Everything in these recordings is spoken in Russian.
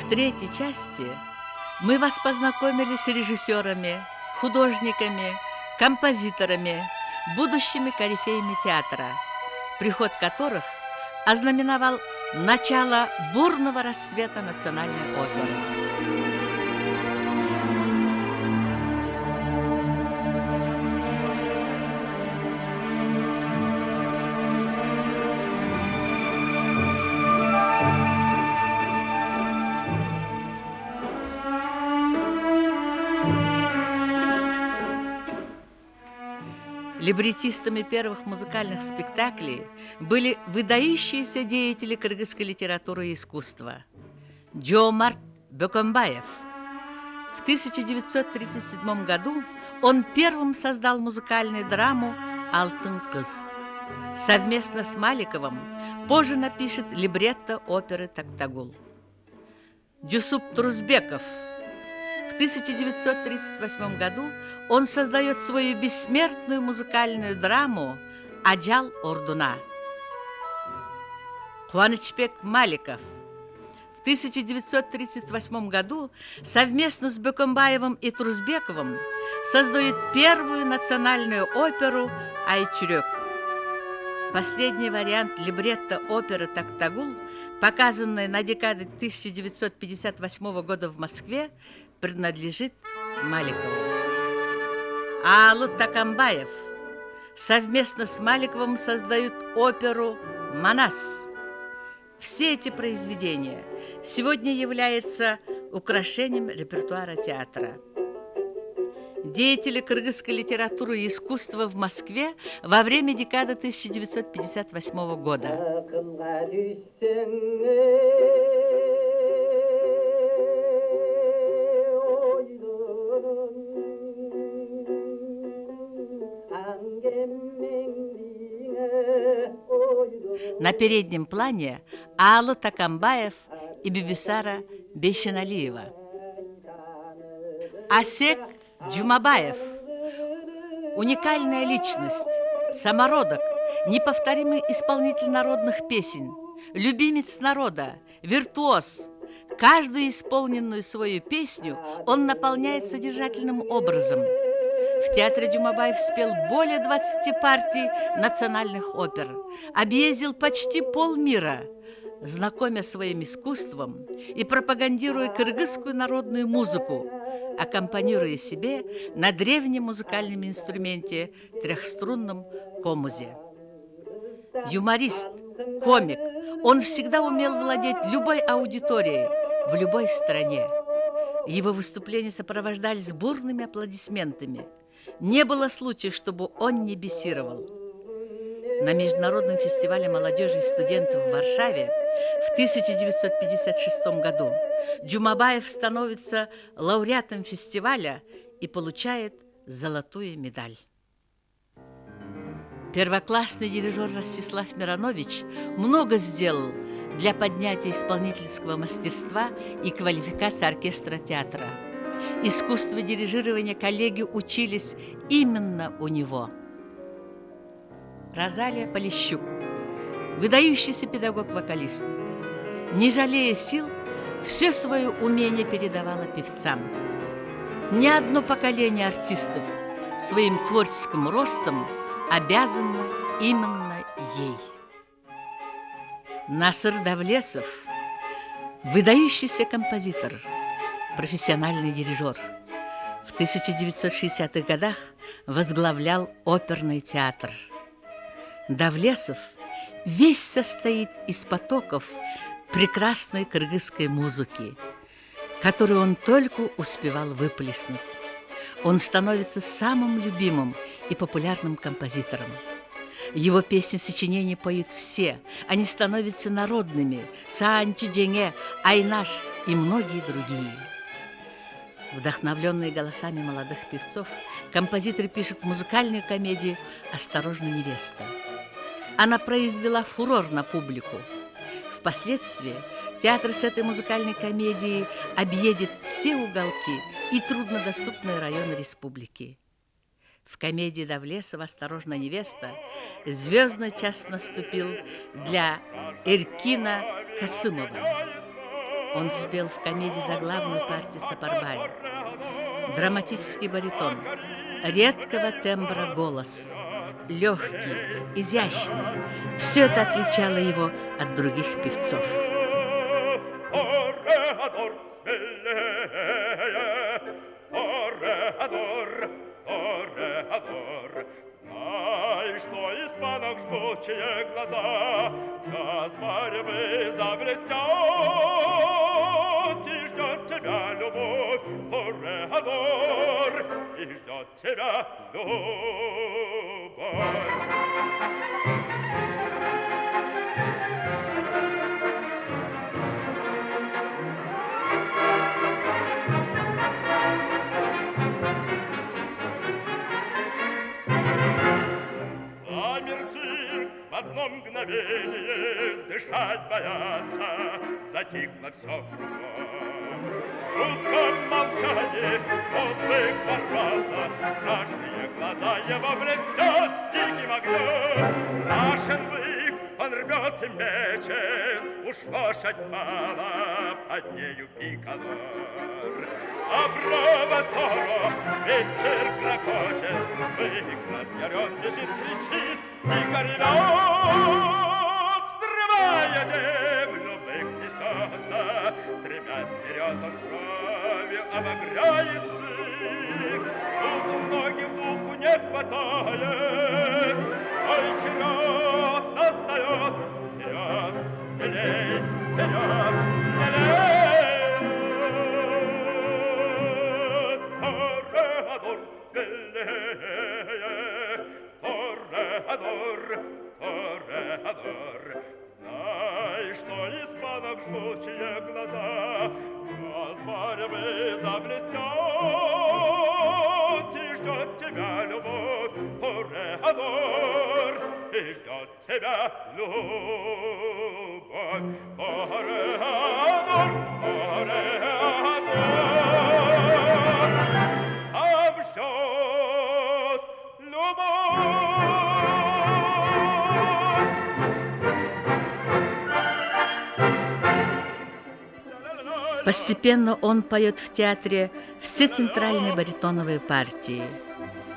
В третьей части мы вас познакомили с режиссерами, художниками, композиторами, будущими корифеями театра, приход которых ознаменовал начало бурного расцвета национальной оперы. Либретистами первых музыкальных спектаклей были выдающиеся деятели кыргызской литературы и искусства. Жомарт Бөкөнбаев. В 1937 году он первым создал музыкальную драму «Алтын кыз». Совместно с Маликовым позже напишет либретто оперы «Токтагул». Жусуп Турузбеков. В 1938 году он создает свою бессмертную музыкальную драму «Аджал Ордуна». Кубанычбек Маликов. В 1938 году совместно с Бөкөнбаевым и Турузбековым создает первую национальную оперу «Айчүрек». Последний вариант либретто оперы «Токтагул», показанной на декаде 1958 года в Москве, принадлежит Маликову. Аалыт Такамбаев совместно с Маликовым создают оперу «Манас». Все эти произведения сегодня являются украшением репертуара театра. Деятели кыргызской литературы и искусства в Москве во время декады 1958 года. На переднем плане Аалыт Такамбаев и Бибисара Бейшеналиева. Асек Джумабаев. Уникальная личность, самородок, неповторимый исполнитель народных песен, любимец народа, виртуоз. Каждую исполненную свою песню он наполняет содержательным образом. В театре Джумабаев спел более 20 партий национальных опер, объездил почти полмира, знакомя своим искусством и пропагандируя кыргызскую народную музыку, аккомпанируя себе на древнем музыкальном инструменте трехструнном комузе. Юморист, комик, он всегда умел владеть любой аудиторией в любой стране. Его выступления сопровождались бурными аплодисментами. Не было случая, чтобы он не бесировал. На Международном фестивале молодежи и студентов в Варшаве в 1956 году Джумабаев становится лауреатом фестиваля и получает золотую медаль. Первоклассный дирижер Ростислав Миронович много сделал для поднятия исполнительского мастерства и квалификации оркестра театра. Искусство дирижирования коллеги учились именно у него. Розалия Полищук, выдающийся педагог-вокалист, не жалея сил, все свое умение передавала певцам. Ни одно поколение артистов своим творческим ростом обязано именно ей. Насыр Давлесов, выдающийся композитор, профессиональный дирижер. В 1960-х годах возглавлял оперный театр. Давлесов весь состоит из потоков прекрасной кыргызской музыки, которую он только успевал выплеснуть. Он становится самым любимым и популярным композитором. Его песни-сочинения поют все, они становятся народными: Саанчи Джене, Айнаш и многие другие. Вдохновленные голосами молодых певцов, композитор пишет музыкальную комедию «Осторожно, невеста». Она произвела фурор на публику. Впоследствии театр с этой музыкальной комедией объедет все уголки и труднодоступные районы республики. В комедии Давлесова «Осторожно, невеста» звездный час наступил для Эркина Касымова. Он спел в комедии заглавную партию Сапарбай. Драматический баритон, редкого тембра голос, легкий, изящный. Все это отличало его от других певцов. Что испанок жгучие глаза, час борьбы заблестят, и ждет тебя любовь, Тореадор, и ждет тебя любовь. Одно мгновение дышать боятся, затихло все кругом. Жуткое молчание, он ворвался, страшные глаза его блестят диким огнем. Страшен бык, он рвет и мечет, уж лошадь пала под нею пикадор. А браво Торо, ветер грохочет, бык разъярен бежит, кричит и горевет. Взрывая землю, бык несется, стремясь вперед, он кровью обогряет сык. Тут у многих духу не хватает, ой, черед настает, вперед, смелей, вперед, смелей. Тореадор, смелее, Тореадор, Тореадор. Знай, что испанок жгучие глаза, час борьбы заблестят, и ждет тебя любовь, Тореадор, и ждет тебя любовь, Тореадор, Тореадор. Постепенно он поет в театре все центральные баритоновые партии.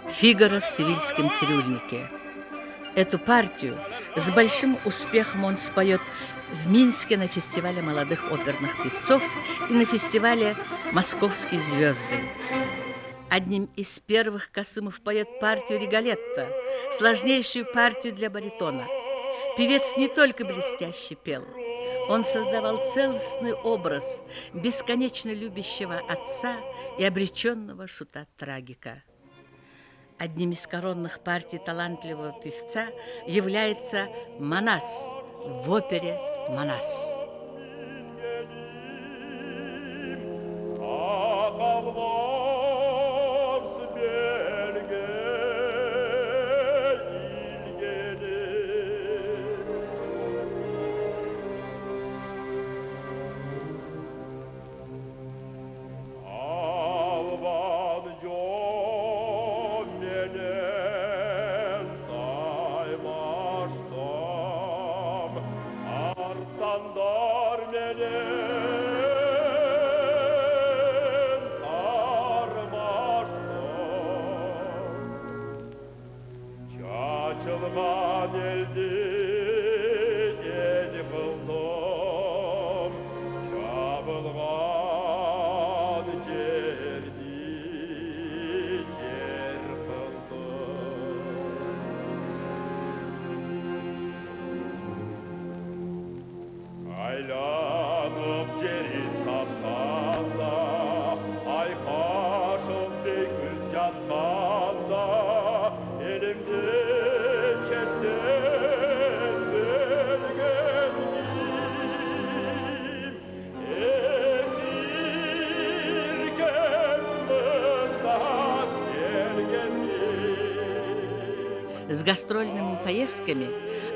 «Фигаро» в «Севильском цирюльнике». Эту партию с большим успехом он споет в Минске на фестивале молодых оперных певцов и на фестивале «Московские звезды». Одним из первых Касымов поет партию «Риголетто», сложнейшую партию для баритона. Певец не только блестяще пел, он создавал целостный образ бесконечно любящего отца и обреченного шута-трагика. Одним из коронных партий талантливого певца является «Манас» в опере «Манас». С гастрольными поездками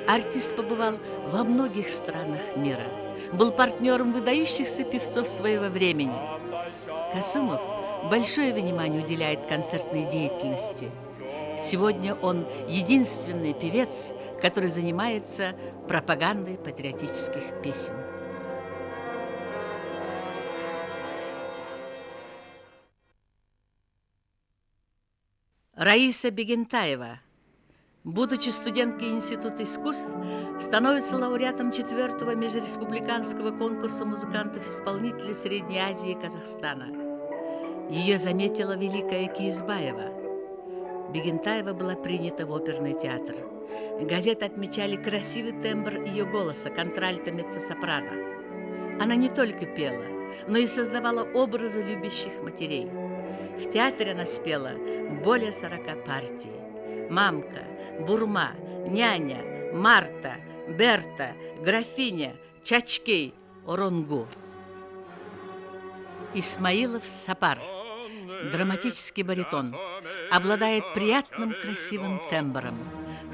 артист побывал во многих странах мира, был партнером выдающихся певцов своего времени. Касымов большое внимание уделяет концертной деятельности. Сегодня он единственный певец, который занимается пропагандой патриотических песен. Раиса Бегентаева, будучи студенткой Института искусств, становится лауреатом 4-го межреспубликанского конкурса музыкантов-исполнителей Средней Азии и Казахстана. Ее заметила Великая Киизбаева. Бегентаева была принята в оперный театр. Газеты отмечали красивый тембр ее голоса, контральто, меццо-сопрано. Она не только пела, но и создавала образы любящих матерей. В театре она спела более 40 партий. «Мамка», «Бурма», «Няня», «Марта», «Берта», «Графиня», «Чачкей», «Оронгу». Исмаилов Сапар, драматический баритон, обладает приятным красивым тембром,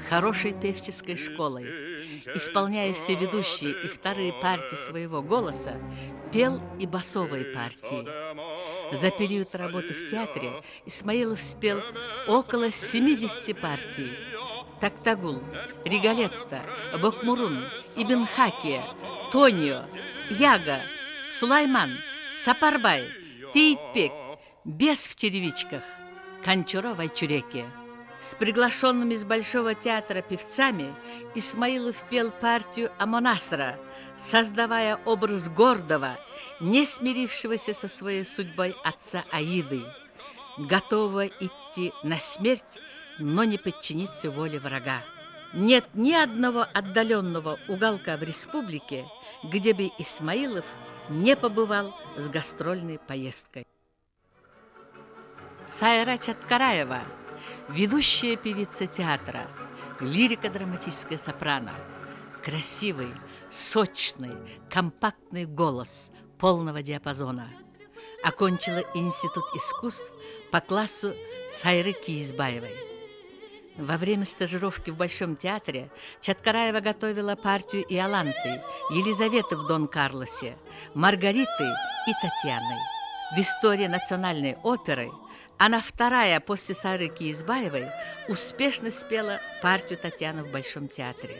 хорошей певческой школой. Исполняя все ведущие и вторые партии своего голоса, пел и басовые партии. За период работы в театре Исмаилов спел около 70 партий. Токтагул, Риголетто, Бокмурун, Ибн Хакия, Тонио, Яга, Сулайман, Сапарбай, Тейпек, Бес в черевичках, Канчуро в Айчуреке. С приглашенными из Большого театра певцами Исмаилов пел партию Амонасра, создавая образ гордого, не смирившегося со своей судьбой отца Аиды, готового идти на смерть, но не подчиниться воле врага. Нет ни одного отдаленного уголка в республике, где бы Исмаилов не побывал с гастрольной поездкой. Сайра Чаткараева, ведущая певица театра, лирико-драматическая сопрано, красивый, сочный, компактный голос полного диапазона. Окончила Институт искусств по классу Сайры Киизбаевой. Во время стажировки в Большом театре Чаткараева готовила партию Иоланты, Елизаветы в Дон Карлосе, Маргариты и Татьяны. В истории национальной оперы она вторая после Сайры Киизбаевой успешно спела партию Татьяны в Большом театре.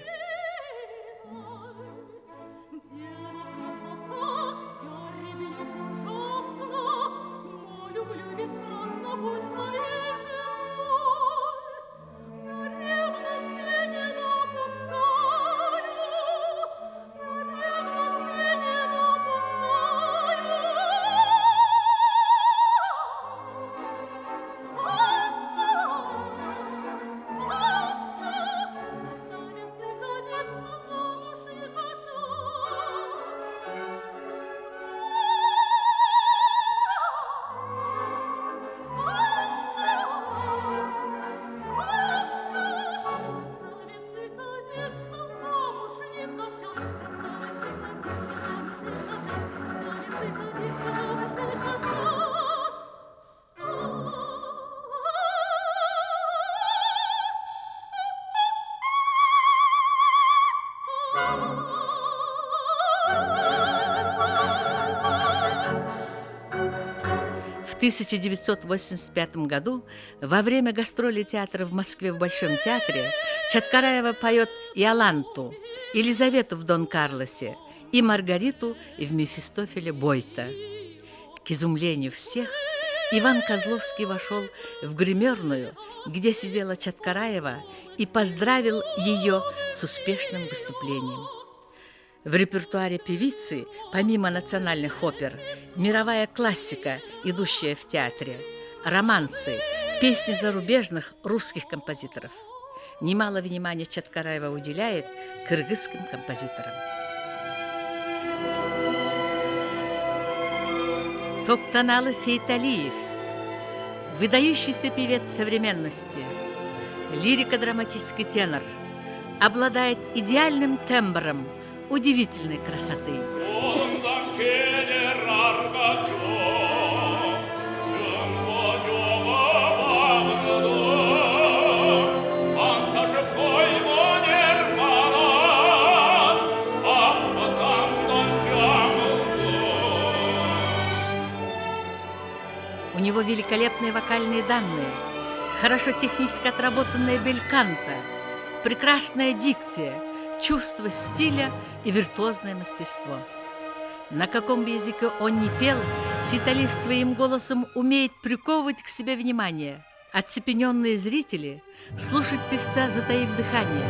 В 1985 году во время гастролей театра в Москве в Большом театре Чаткараева поет Иоланту, Елизавету в Дон Карлосе и Маргариту в Мефистофеле Бойта. К изумлению всех Иван Козловский вошел в гримерную, где сидела Чаткараева, и поздравил ее с успешным выступлением. В репертуаре певицы, помимо национальных опер, мировая классика, идущая в театре, романсы, песни зарубежных русских композиторов. Немало внимания Чаткараева уделяет кыргызским композиторам. Токтаналы Сейталиев, выдающийся певец современности, лирико-драматический тенор, обладает идеальным тембром, удивительной красоты. У него великолепные вокальные данные, хорошо технически отработанная бельканто, прекрасная дикция, чувство стиля и виртуозное мастерство. На каком бы языке он ни пел, Сейталиев своим голосом умеет приковывать к себе внимание. Оцепененные зрители слушают певца, затаив дыхание.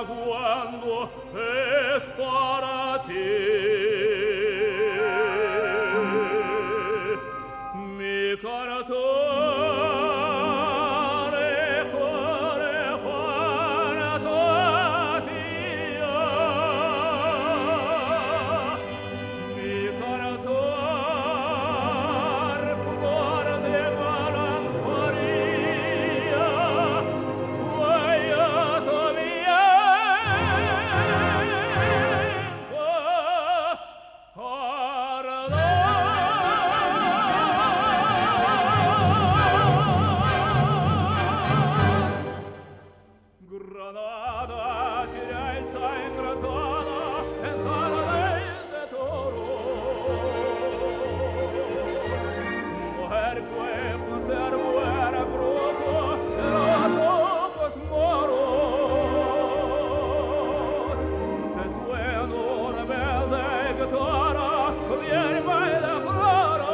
Cuando es para ti. Mi canatore, cuore, cuore, tua figlia. Mi canatore, cuore di malinconia. Guaiato mia. Granada, teresa ingratada, entrada de toro. Mujer que conserva brujo, de los ojos moros. Te sueno rebelde guitarra, viene baila flora.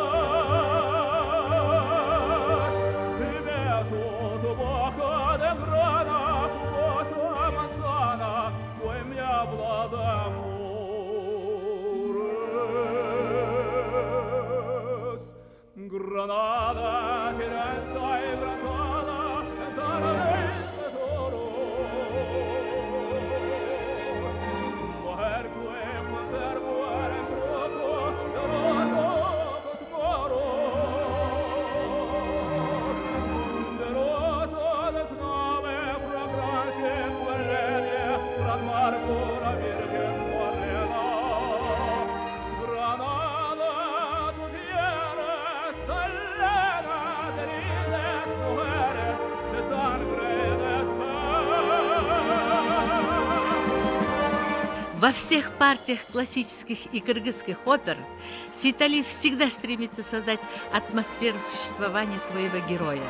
Y beso tu boca de grana. Manzana, vuoi mi habla d'amores. Granada, Firenze y Granada, entrada de toro. Mujer que conserva el embrujo de los ojos moros. De los ojos nove fragancia Marcona Virgen Morena, Granada, tu tierra estelena de lindas mujeres de sangre de Во всех партиях классических и кыргызских опер Сейталиев всегда стремится создать атмосферу существования своего героя.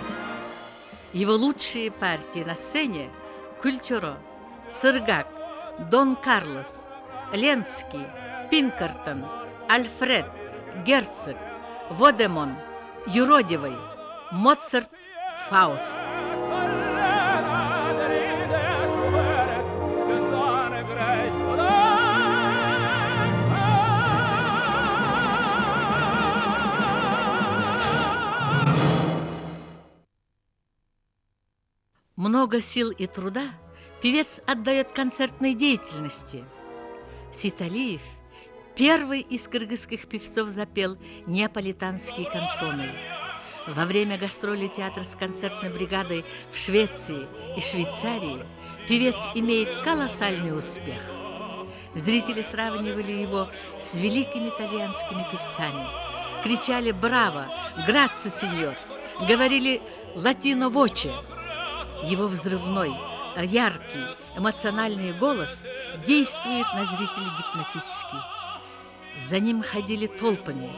Его лучшие партии на сцене – Кульчуро, Сыргак, Дон Карлос, Ленский, Пинкертон, Альфред, Герцог, Водемон, Юродивый, Моцарт, Фауст. Много сил и труда певец отдает концертной деятельности. Сейталиев первый из кыргызских певцов запел неаполитанские кансоны. Во время гастроли театра с концертной бригадой в Швеции и Швейцарии певец имеет колоссальный успех. Зрители сравнивали его с великими итальянскими певцами, кричали «Браво! Грация, сеньор!», говорили «Латино воче!». Его взрывной, яркий, эмоциональный голос действует на зрителей гипнотически. За ним ходили толпами,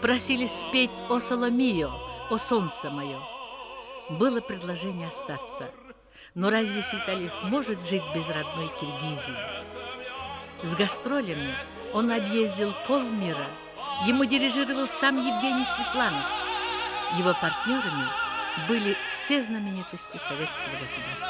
просили спеть «О Соломио», «О солнце мое». Было предложение остаться, но разве Сейталиев может жить без родной Киргизии? С гастролями он объездил полмира, ему дирижировал сам Евгений Светланов. Его партнерами были все знаменитости советского государства.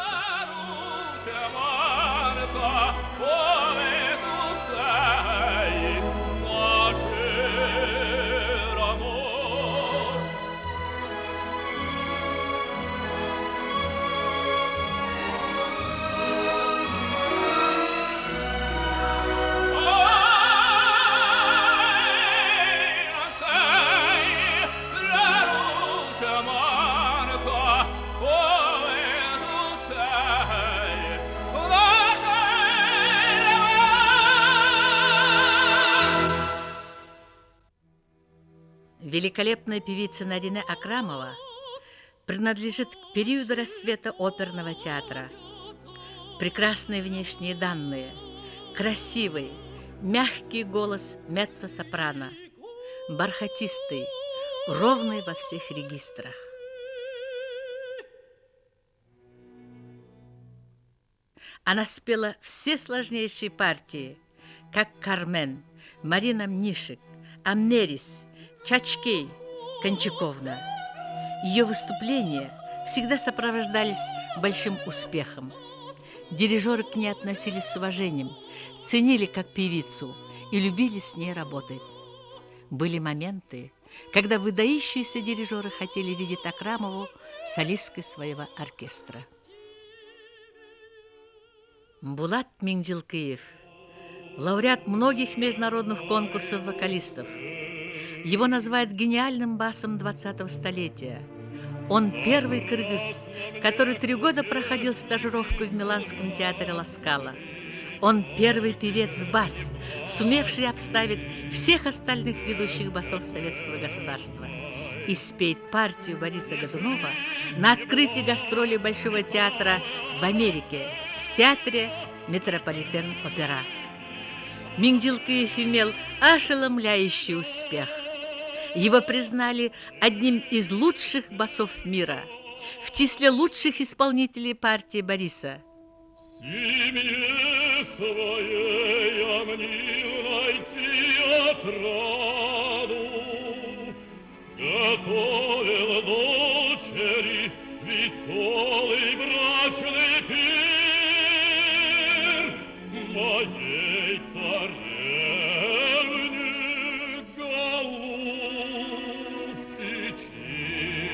Великолепная певица Нарине Акрамова принадлежит к периоду расцвета оперного театра. Прекрасные внешние данные, красивый, мягкий голос меццо-сопрано, бархатистый, ровной во всех регистрах. Она спела все сложнейшие партии, как Кармен, Марина Мнишек, Амнерис, Чачкей, Кончаковна. Ее выступления всегда сопровождались большим успехом. Дирижеры к ней относились с уважением, ценили как певицу и любили с ней работать. Были моменты, когда выдающиеся дирижеры хотели видеть Акрамову солисткой своего оркестра. Булат Мингжилкыев, лауреат многих международных конкурсов вокалистов. Его называют гениальным басом 20-го столетия. Он первый кыргыз, который 3 года проходил стажировку в Миланском театре Ла Скала. Он первый певец-бас, сумевший обставить всех остальных ведущих басов советского государства и спеть партию Бориса Годунова на открытии гастролей Большого театра в Америке, в театре Метрополитен-опера. Мингжилкыев имел ошеломляющий успех. Его признали одним из лучших басов мира, в числе лучших исполнителей партии Бориса. Семье своей мне найти отраду, готовил дочери веселый брачный пир. Моей царевне голубки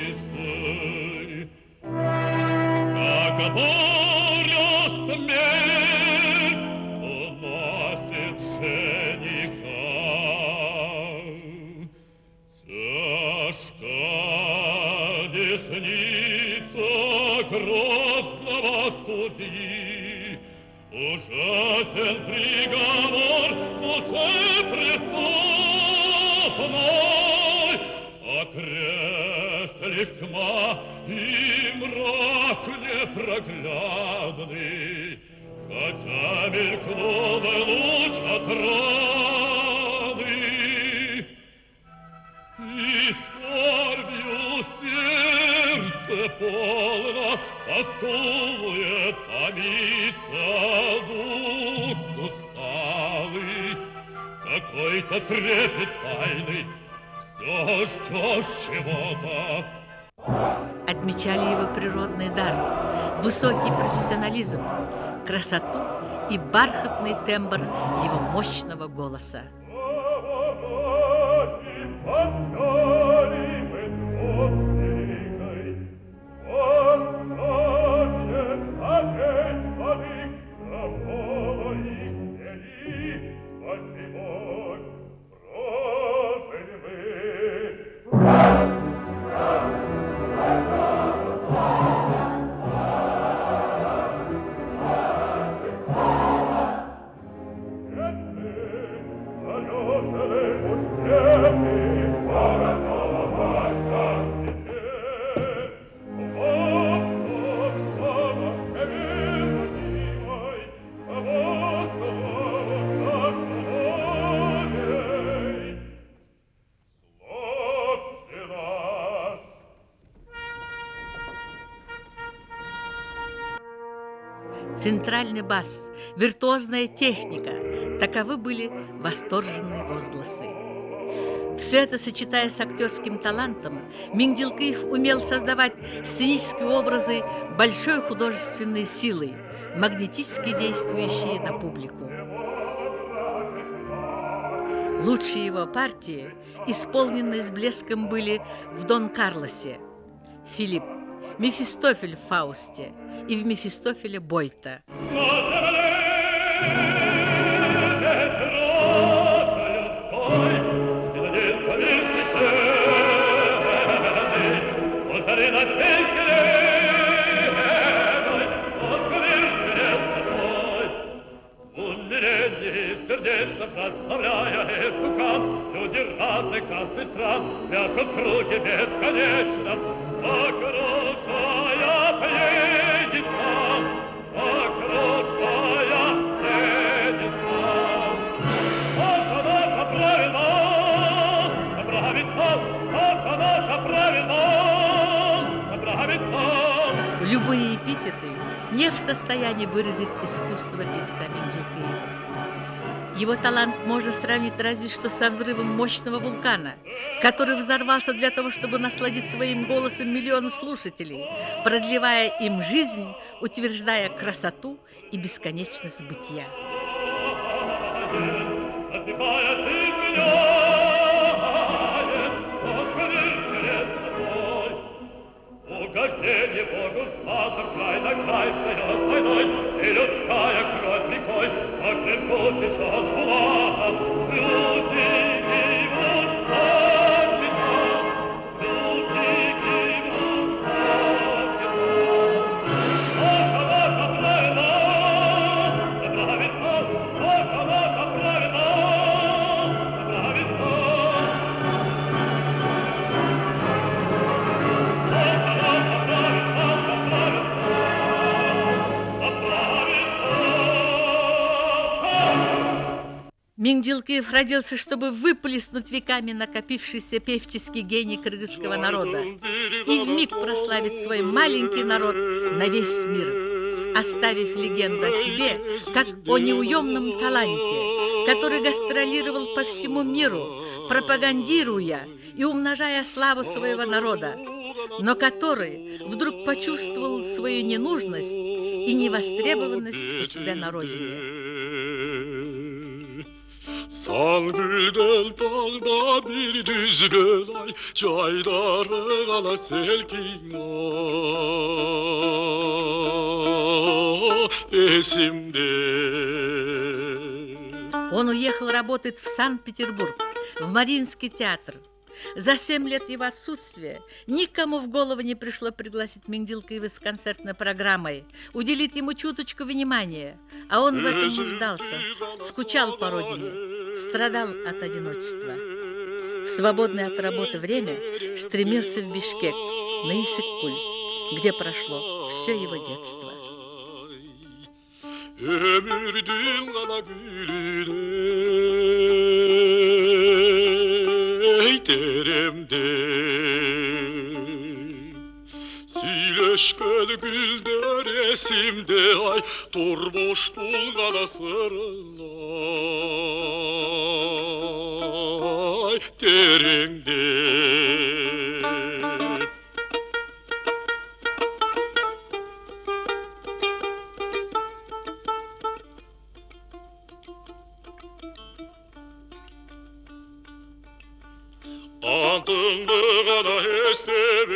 чистой, как буря смерть уносит жениха. Тяжка десница грозного судьи, ужасен приговор душепреступной, а крест лишь тьма и мрак непроглядный, хотя мелькнул луч отрады. И скорбью сердце полно тоскует, томится дух усталый. Какой-то трепет тайный, все ждешь чего-то. Отмечали его природный дар, высокий профессионализм, красоту и бархатный тембр его мощного голоса. Центральный бас, виртуозная техника – таковы были восторженные возгласы. Все это, сочетая с актерским талантом, Мингжилкыев умел создавать сценические образы большой художественной силы, магнетически действующие на публику. Лучшие его партии, исполненные с блеском, были в «Дон Карлосе», Филипп, Мефистофель в «Фаусте» и в «Мефистофеле» Бойта. Сердечно прославляя эту каст, люди разных каст и стран пляшут в круге бесконечно, окружая пьедестал, окружая пьедестал. Вот она поправит нас, вот она Любые эпитеты не в состоянии выразить искусство певца Менделкеева. Его талант можно сравнить разве что со взрывом мощного вулкана, который взорвался для того, чтобы насладить своим голосом миллионы слушателей, продлевая им жизнь, утверждая красоту и бесконечность бытия. Угождение Богу спасом край на край встает войной, и людская кровь рекой по клинку течет булатом. Люди гибнут от веков, люди гибнут от веков. О, кого-то правильно, правильно, о, кого-то правильно, правильно. Менделкеев родился, чтобы выплеснуть веками накопившийся певческий гений кыргызского народа и вмиг прославить свой маленький народ на весь мир, оставив легенду о себе как о неуемном таланте, который гастролировал по всему миру, пропагандируя и умножая славу своего народа, но который вдруг почувствовал свою ненужность и невостребованность у себя на родине. Сангүлден тağda bir düzgün ay, Caydarı selkin esimde. Он уехал работать в Санкт-Петербург, в Мариинский театр. За 7 лет его отсутствия никому в голову не пришло пригласить Менделкеева с концертной программой, уделить ему чуточку внимания, а он в этом нуждался, скучал по родине, страдал от одиночества. В свободное от работы время стремился в Бишкек, на Иссык-Куль, где прошло все его детство. Ömürdün kana gülüne deremde Süleşken gülder esimde ay Durmuş tulgana sarılay deremde Antındı gana estemey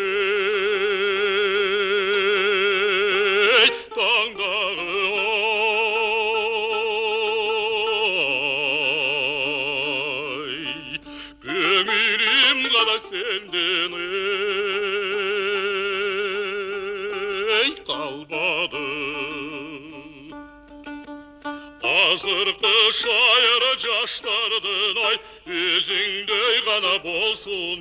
Tandağı ay Gönülüm gana senden ey kalmadı Azırkı şair caştardın ay Yüzüngde gana bolsun